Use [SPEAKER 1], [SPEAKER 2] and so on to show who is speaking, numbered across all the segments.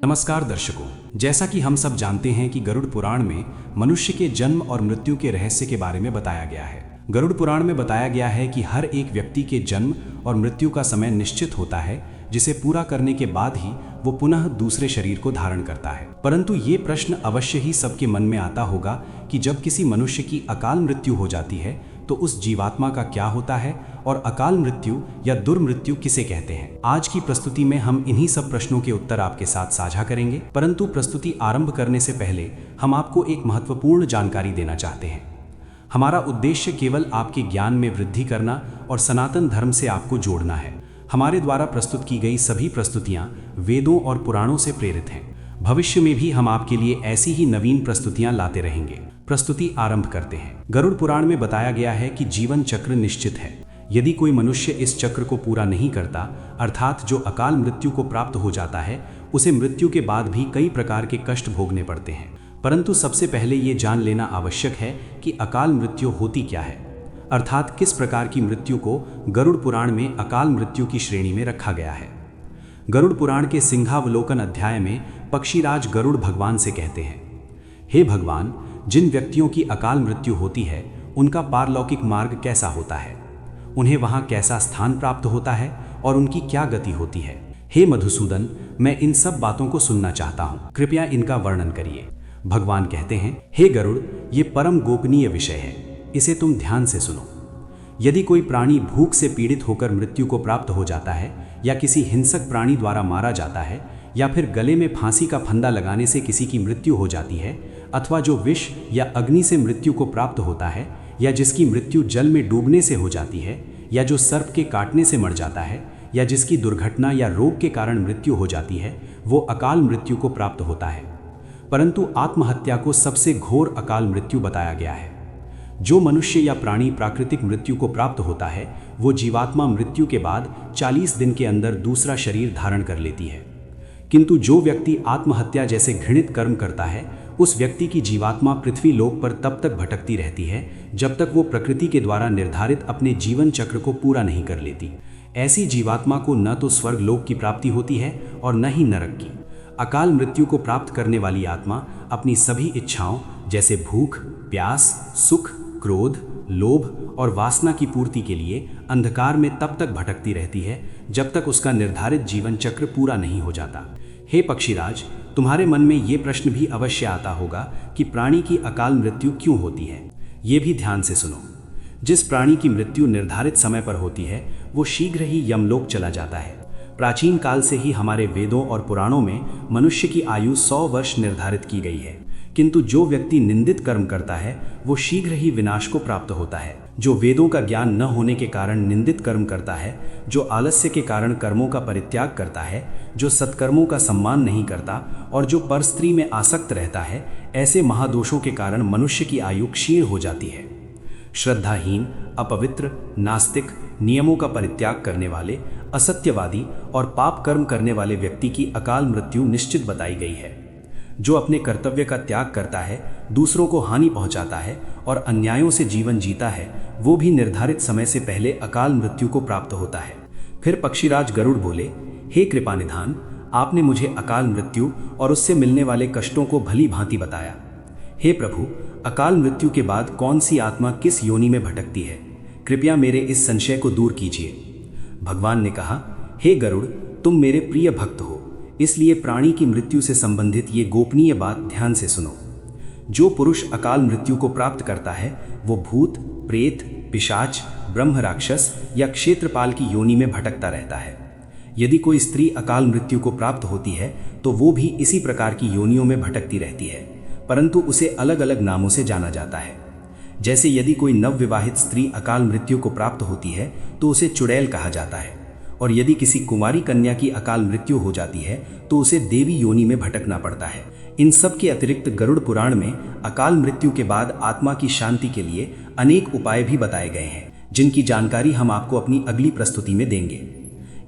[SPEAKER 1] नमस्कार दर्शकों, जैसा कि हम सब जानते हैं कि गरुड़ पुराण में मनुष्य के जन्म और मृत्यु के रहस्य के बारे में बताया गया है। गरुड़ पुराण में बताया गया है कि हर एक व्यक्ति के जन्म और मृत्यु का समय निश्चित होता है, जिसे पूरा करने के बाद ही वो पुनः दूसरे शरीर को धारण करता है। परंतु ये प्रश्न अवश्य ही सबके मन में आता होगा कि जब किसी मनुष्य की अकाल मृत्यु हो जाती है तो उस जीवात्मा का क्या होता है और अकाल मृत्यु या दुर्मृत्यु किसे कहते हैं। आज की प्रस्तुति में हम इन्हीं सब प्रश्नों के उत्तर आपके साथ साझा करेंगे। परंतु प्रस्तुति आरंभ करने से पहले हम आपको एक महत्वपूर्ण जानकारी देना चाहते हैं। हमारा उद्देश्य केवल आपके ज्ञान में वृद्धि करना और सनातन धर्म से आपको जोड़ना है। हमारे द्वारा प्रस्तुत की गई सभी प्रस्तुतियां वेदों और पुराणों से प्रेरित हैं। भविष्य में भी हम आपके लिए ऐसी ही नवीन प्रस्तुतियां लाते रहेंगे। प्रस्तुति आरंभ करते हैं। गरुड़ पुराण में बताया गया है कि जीवन चक्र निश्चित है। यदि कोई मनुष्य इस चक्र को पूरा नहीं करता, अर्थात जो अकाल मृत्यु को प्राप्त हो जाता है, उसे मृत्यु के बाद भी कई प्रकार के कष्ट भोगने पड़ते हैं। परंतु सबसे पहले ये जान लेना आवश्यक है कि अकाल मृत्यु होती क्या है, अर्थात किस प्रकार की मृत्यु को गरुड़ पुराण में अकाल मृत्यु की श्रेणी में रखा गया है। गरुड़ पुराण के सिंहावलोकन अध्याय में पक्षीराज गरुड़ भगवान से कहते हैं, हे भगवान, जिन व्यक्तियों की अकाल मृत्यु होती है उनका पारलौकिक मार्ग कैसा होता है, उन्हें वहां कैसा स्थान प्राप्त होता है और उनकी क्या गति होती है। हे मधुसूदन, मैं इन सब बातों को सुनना चाहता हूँ, कृपया इनका वर्णन करिए। भगवान कहते हैं, हे गरुड़, ये परम गोपनीय विषय है, इसे तुम ध्यान से सुनो। यदि कोई प्राणी भूख से पीड़ित होकर मृत्यु को प्राप्त हो जाता है, या किसी हिंसक प्राणी द्वारा मारा जाता है, या फिर गले में फांसी का फंदा लगाने से किसी की मृत्यु हो जाती है, अथवा जो विष या अग्नि से मृत्यु को प्राप्त होता है, या जिसकी मृत्यु जल में डूबने से हो जाती है, या जो सर्प के काटने से मर जाता है, या जिसकी दुर्घटना या रोग के कारण मृत्यु हो जाती है, वो अकाल मृत्यु को प्राप्त होता है। परंतु आत्महत्या को सबसे घोर अकाल मृत्यु बताया गया है। जो मनुष्य या प्राणी प्राकृतिक मृत्यु को प्राप्त होता है, वो जीवात्मा मृत्यु के बाद 40 दिन के अंदर दूसरा शरीर धारण कर लेती है। किंतु जो व्यक्ति आत्महत्या जैसे घृणित कर्म करता है, उस व्यक्ति की जीवात्मा पृथ्वी लोक पर तब तक भटकती रहती है जब तक वो प्रकृति के द्वारा निर्धारित अपने जीवन चक्र को पूरा नहीं कर लेती। ऐसी जीवात्मा को न तो स्वर्ग लोक की प्राप्ति होती है और न ही नरक की। अकाल मृत्यु को प्राप्त करने वाली आत्मा अपनी सभी इच्छाओं जैसे भूख, प्यास, सुख, क्रोध, लोभ और वासना की पूर्ति के लिए अंधकार में तब तक भटकती रहती है जब तक उसका निर्धारित जीवन चक्र पूरा नहीं हो जाता। हे पक्षीराज, तुम्हारे मन में ये प्रश्न भी अवश्य आता होगा कि प्राणी की अकाल मृत्यु क्यों होती है। ये भी ध्यान से सुनो। जिस प्राणी की मृत्यु निर्धारित समय पर होती है, वो शीघ्र ही यमलोक चला जाता है। प्राचीन काल से ही हमारे वेदों और पुराणों में मनुष्य की आयु 100 वर्ष निर्धारित की गई है। किंतु जो व्यक्ति निंदित कर्म करता है, वो शीघ्र ही विनाश को प्राप्त होता है। जो वेदों का ज्ञान न होने के कारण निंदित कर्म करता है, जो आलस्य के कारण कर्मों का परित्याग करता है, जो सत्कर्मों का सम्मान नहीं करता और जो परस्त्री में आसक्त रहता है, ऐसे महादोषों के कारण मनुष्य की आयु क्षीण हो जाती है। श्रद्धाहीन, अपवित्र, नास्तिक, नियमों का परित्याग करने वाले, असत्यवादी और पाप कर्म करने वाले व्यक्ति की अकाल मृत्यु निश्चित बताई गई है। जो अपने कर्तव्य का त्याग करता है, दूसरों को हानि पहुंचाता है और अन्यायों से जीवन जीता है, वो भी निर्धारित समय से पहले अकाल मृत्यु को प्राप्त होता है। फिर पक्षीराज गरुड़ बोले, हे कृपानिधान, आपने मुझे अकाल मृत्यु और उससे मिलने वाले कष्टों को भली भांति बताया। हे प्रभु, अकाल मृत्यु के बाद कौन सी आत्मा किस योनि में भटकती है, कृपया मेरे इस संशय को दूर कीजिए। भगवान ने कहा, हे गरुड़, तुम मेरे प्रिय भक्त हो, इसलिए प्राणी की मृत्यु से संबंधित ये गोपनीय बात ध्यान से सुनो। जो पुरुष अकाल मृत्यु को प्राप्त करता है, वो भूत, प्रेत, पिशाच, ब्रह्म राक्षस या क्षेत्रपाल की योनि में भटकता रहता है। यदि कोई स्त्री अकाल मृत्यु को प्राप्त होती है तो वो भी इसी प्रकार की योनियों में भटकती रहती है, परंतु उसे अलग अलग नामों से जाना जाता है। जैसे यदि कोई नवविवाहित स्त्री अकाल मृत्यु को प्राप्त होती है तो उसे चुड़ैल कहा जाता है, और यदि किसी कुमारी कन्या की अकाल मृत्यु हो जाती है तो उसे देवी योनि में भटकना पड़ता है। इन सब के अतिरिक्त गरुड़ पुराण में अकाल मृत्यु के बाद आत्मा की शांति के लिए अनेक उपाय भी बताए गए हैं, जिनकी जानकारी हम आपको अपनी अगली प्रस्तुति में देंगे।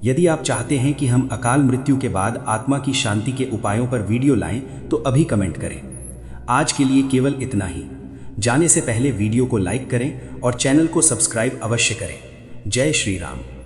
[SPEAKER 1] यदि आप चाहते हैं कि हम अकाल मृत्यु के बाद आत्मा की शांति के उपायों पर वीडियो लाएं तो अभी कमेंट करें। आज के लिए केवल इतना ही। जाने से पहले वीडियो को लाइक करें और चैनल को सब्सक्राइब अवश्य करें। जय श्री राम।